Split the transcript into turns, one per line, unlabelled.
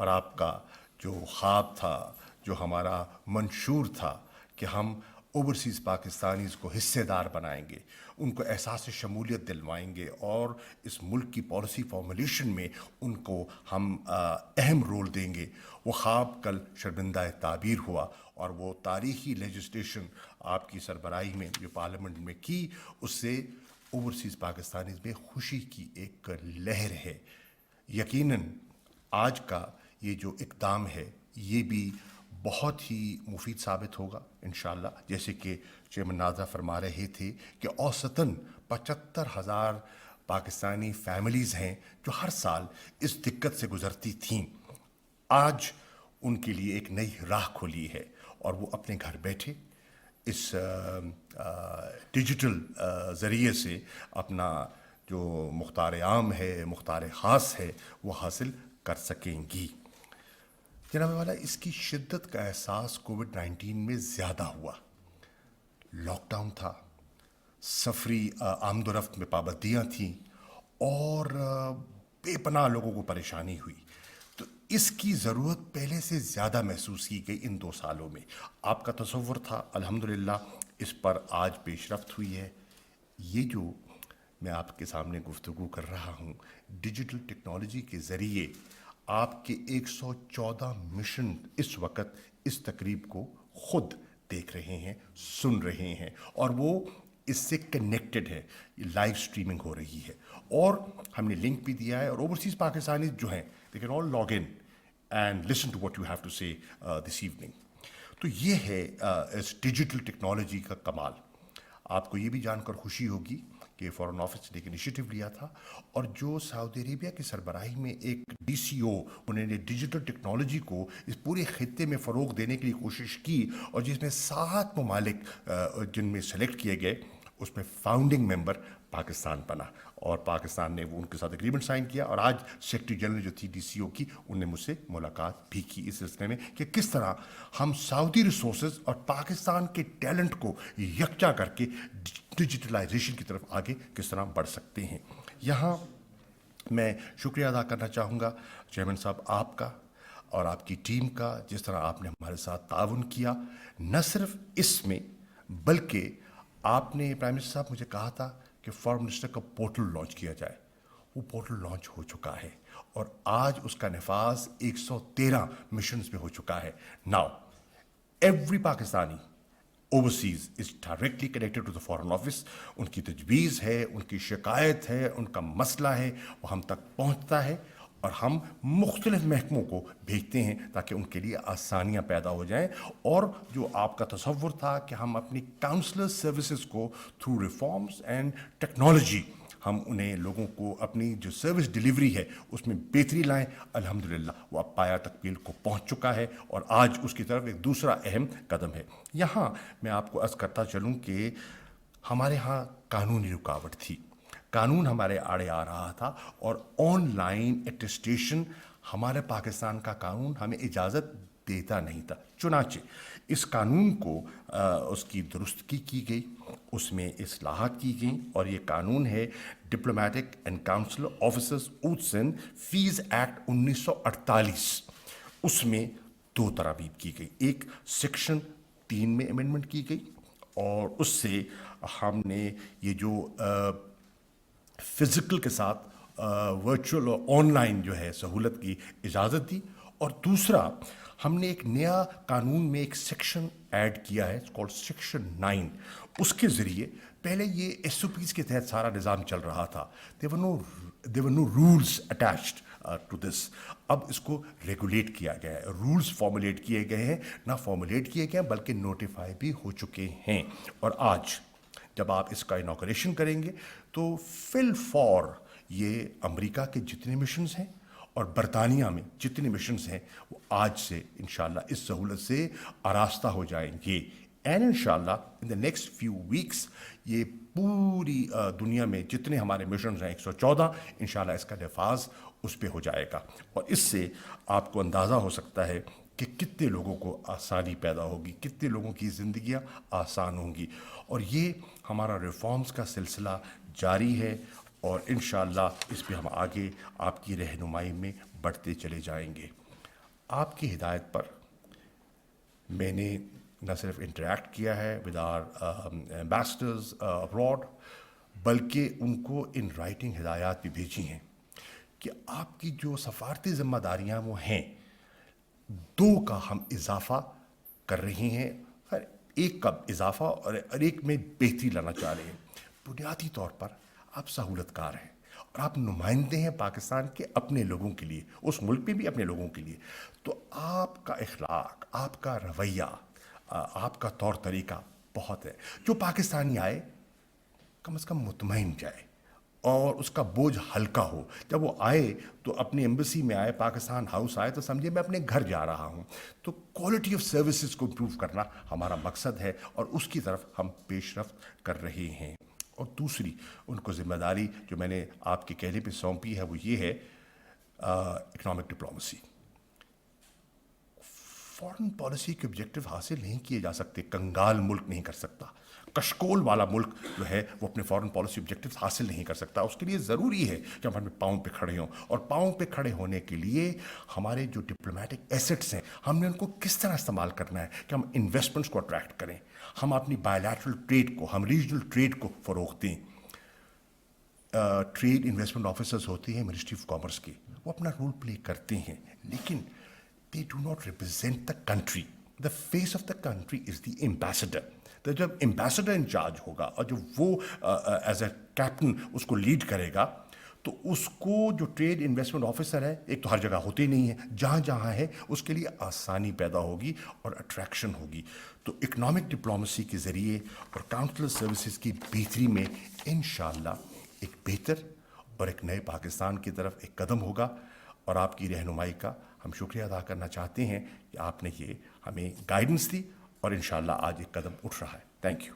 اور آپ کا جو خواب تھا، جو ہمارا منشور تھا کہ ہم اوورسیز پاکستانیز کو حصے دار بنائیں گے، ان کو احساس شمولیت دلوائیں گے اور اس ملک کی پالیسی فارمولیشن میں ان کو ہم اہم رول دیں گے، وہ خواب کل شرمندہ تعبیر ہوا، اور وہ تاریخی لیجسلیشن آپ کی سربراہی میں جو پارلیمنٹ میں کی، اس سے اوورسیز پاکستانیز میں خوشی کی ایک لہر ہے۔ یقیناً آج کا یہ جو اقدام ہے یہ بھی بہت ہی مفید ثابت ہوگا انشاءاللہ، جیسے کہ چیئرمین نازا فرما رہے تھے کہ اوسطاً 75,000 پاکستانی فیملیز ہیں جو ہر سال اس دقت سے گزرتی تھیں، آج ان کے لیے ایک نئی راہ کھلی ہے اور وہ اپنے گھر بیٹھے اس ڈیجیٹل ذریعے سے اپنا جو مختار عام ہے، مختار خاص ہے، وہ حاصل کر سکیں گی۔ جناب والا، اس کی شدت کا احساس کووڈ-19 میں زیادہ ہوا۔ لاک ڈاؤن تھا، سفری آمد و رفت میں پابندیاں تھیں اور بے پناہ لوگوں کو پریشانی ہوئی، تو اس کی ضرورت پہلے سے زیادہ محسوس کی گئی ان 2 سالوں میں۔ آپ کا تصور تھا، الحمدللہ اس پر آج پیش رفت ہوئی ہے۔ یہ جو میں آپ کے سامنے گفتگو کر رہا ہوں، ڈیجیٹل ٹیکنالوجی کے ذریعے آپ کے 114 مشن اس وقت اس تقریب کو خود دیکھ رہے ہیں، سن رہے ہیں، اور وہ اس سے کنیکٹڈ ہے، لائیو سٹریمنگ ہو رہی ہے، اور ہم نے لنک بھی دیا ہے، اور اوورسیز پاکستانی جو ہیں they can all log in and listen to what you have to say this evening۔ تو یہ ہے اس ڈیجیٹل ٹیکنالوجی کا کمال۔ آپ کو یہ بھی جان کر خوشی ہوگی کہ فارن آفس نے ایک انیشیٹو لیا تھا، اور جو سعودی عربیہ کی سربراہی میں ایک DCO، انہوں نے ڈیجیٹل ٹیکنالوجی کو اس پورے خطے میں فروغ دینے کے لیے کوشش کی، اور جس میں 7 ممالک جن میں سلیکٹ کیے گئے، اس میں فاؤنڈنگ ممبر پاکستان بنا، اور پاکستان نے وہ ان کے ساتھ اگریمنٹ سائن کیا، اور آج سیکرٹری جنرل جو تھی DCO کی، ان نے مجھ سے ملاقات بھی کی اس سلسلے میں کہ کس طرح ہم سعودی ریسورسز اور پاکستان کے ٹیلنٹ کو یکجا کر کے ڈیجیٹلائزیشن کی طرف آگے کس طرح بڑھ سکتے ہیں۔ یہاں میں شکریہ ادا کرنا چاہوں گا چیئرمین صاحب آپ کا اور آپ کی ٹیم کا، جس طرح آپ نے ہمارے ساتھ تعاون کیا، نہ صرف اس میں بلکہ آپ نے پرائم منسٹر صاحب مجھے کہا تھا کہ فارم منسٹر کا پورٹل لانچ کیا جائے، وہ پورٹل لانچ ہو چکا ہے، اور آج اس کا نفاذ 113 مشنز میں ہو چکا ہے۔ Now every Pakistani overseas is directly connected to the foreign office, ان کی تجویز ہے، ان کی شکایت ہے، ان کا مسئلہ ہے، وہ ہم تک پہنچتا ہے، اور ہم مختلف محکموں کو بھیجتے ہیں تاکہ ان کے لیے آسانیاں پیدا ہو جائیں، اور جو آپ کا تصور تھا کہ ہم اپنی کاؤنسلر سروسز کو تھرو ریفارمز اینڈ ٹیکنالوجی ہم انہیں لوگوں کو اپنی جو سروس ڈیلیوری ہے اس میں بہتری لائیں، الحمدللہ وہ اب پایا تکمیل کو پہنچ چکا ہے، اور آج اس کی طرف ایک دوسرا اہم قدم ہے۔ یہاں میں آپ کو عرض کرتا چلوں کہ ہمارے ہاں قانونی رکاوٹ تھی، قانون ہمارے آڑے آ رہا تھا، اور آن لائن اٹیسٹیشن ہمارے پاکستان کا قانون ہمیں اجازت دیتا نہیں تھا، چنانچہ اس قانون کو اس کی درستگی کی گئی، اس میں اصلاحات کی گئیں، اور یہ قانون ہے diplomatic and consular officers oaths and fees act 1948۔ اس میں 2 ترامیم کی گئی، ایک سیکشن 3 میں امینڈمنٹ کی گئی، اور اس سے ہم نے یہ جو فزیکل کے ساتھ ورچوئل اور آن لائن جو ہے سہولت کی اجازت دی، اور دوسرا ہم نے ایک نیا قانون میں ایک سیکشن ایڈ کیا ہے کالڈ سیکشن 9۔ اس کے ذریعے پہلے یہ SOPs کے تحت سارا نظام چل رہا تھا، there were no rules attached to this۔ اب اس کو ریگولیٹ کیا گیا ہے، رولز فارمولیٹ کیے گئے ہیں، نہ فارمولیٹ کیے گئے ہیں بلکہ نوٹیفائی بھی ہو چکے ہیں، اور آج جب آپ اس کا انوگریشن کریں گے تو فی الفور یہ امریکہ کے جتنے مشنز ہیں اور برطانیہ میں جتنے مشنز ہیں وہ آج سے انشاءاللہ اس سہولت سے آراستہ ہو جائیں گے، اینڈ انشاءاللہ ان دا نیکسٹ فیو ویکس یہ پوری دنیا میں جتنے ہمارے مشنز ہیں 114 انشاءاللہ اس کا نفاذ اس پہ ہو جائے گا، اور اس سے آپ کو اندازہ ہو سکتا ہے کہ کتنے لوگوں کو آسانی پیدا ہوگی، کتنے لوگوں کی زندگیاں آسان ہوں گی، اور یہ ہمارا ریفارمز کا سلسلہ جاری ہے، اور انشاءاللہ اس پہ ہم آگے آپ کی رہنمائی میں بڑھتے چلے جائیں گے۔ آپ کی ہدایت پر میں نے نہ صرف انٹریکٹ کیا ہے ود آر ایمبیسڈرز ابراڈ، بلکہ ان کو ان رائٹنگ ہدایات بھی بھیجی ہیں کہ آپ کی جو سفارتی ذمہ داریاں وہ ہیں، 2 کا ہم اضافہ کر رہے ہیں، ہر ایک کا اضافہ اور ایک میں بہتری لانا چاہ رہے ہیں۔ بنیادی طور پر آپ سہولت کار ہیں اور آپ نمائندے ہیں پاکستان کے اپنے لوگوں کے لیے، اس ملک میں بھی اپنے لوگوں کے لیے، تو آپ کا اخلاق، آپ کا رویہ، آپ کا طور طریقہ بہت ہے۔ جو پاکستانی آئے کم از کم مطمئن جائے اور اس کا بوجھ ہلکا ہو۔ جب وہ آئے تو اپنی ایمبیسی میں آئے، پاکستان ہاؤس آئے تو سمجھے میں اپنے گھر جا رہا ہوں۔ تو کوالٹی آف سروسز کو امپروو کرنا ہمارا مقصد ہے اور اس کی طرف ہم پیش رفت کر رہے ہیں۔ اور دوسری ان کو ذمہ داری جو میں نے آپ کے کہنے پہ سونپی ہے وہ یہ ہے اکنامک ڈپلومیسی۔ فارن پالیسی کے آبجیکٹو حاصل نہیں کیے جا سکتے، کنگال ملک نہیں کر سکتا، کشکول والا ملک جو ہے وہ اپنے فارن پالیسی آبجیکٹو حاصل نہیں کر سکتا۔ اس کے لیے ضروری ہے کہ ہم اپنے پاؤں پہ کھڑے ہوں، اور پاؤں پہ کھڑے ہونے کے لیے ہمارے جو ڈپلومیٹک ایسٹس ہیں ہم نے ان کو کس طرح استعمال کرنا ہے کہ ہم انویسٹمنٹس کو اٹریکٹ کریں، ہم اپنی بائیلیٹرل ٹریڈ کو، ہم ریجنل ٹریڈ کو فروغ دیں۔ ٹریڈ انویسٹمنٹ آفیسرز ہوتے ہیں منسٹری آف کامرس کے، وہ اپنا رول پلے کرتے ہیں، لیکن they do not represent the country. The face of the country is the ambassador. تو جب ایمبیسڈر انچارج ہوگا اور جب وہ ایز اے کیپٹن اس کو لیڈ کرے گا تو اس کو جو ٹریڈ انویسٹمنٹ آفیسر ہے، ایک تو ہر جگہ ہوتے نہیں ہیں، جہاں جہاں ہے اس کے لیے آسانی پیدا ہوگی اور اٹریکشن ہوگی۔ تو اکنامک ڈپلومیسی کے ذریعے اور کاؤنسلر سروسز کی بہتری میں انشاءاللہ ایک بہتر اور ایک نئے پاکستان کی طرف ایک قدم ہوگا، اور آپ کی رہنمائی کا ہم شکریہ ادا کرنا چاہتے ہیں کہ آپ نے یہ ہمیں گائیڈنس دی اور انشاءاللہ آج ایک قدم اٹھ رہا ہے۔ Thank you.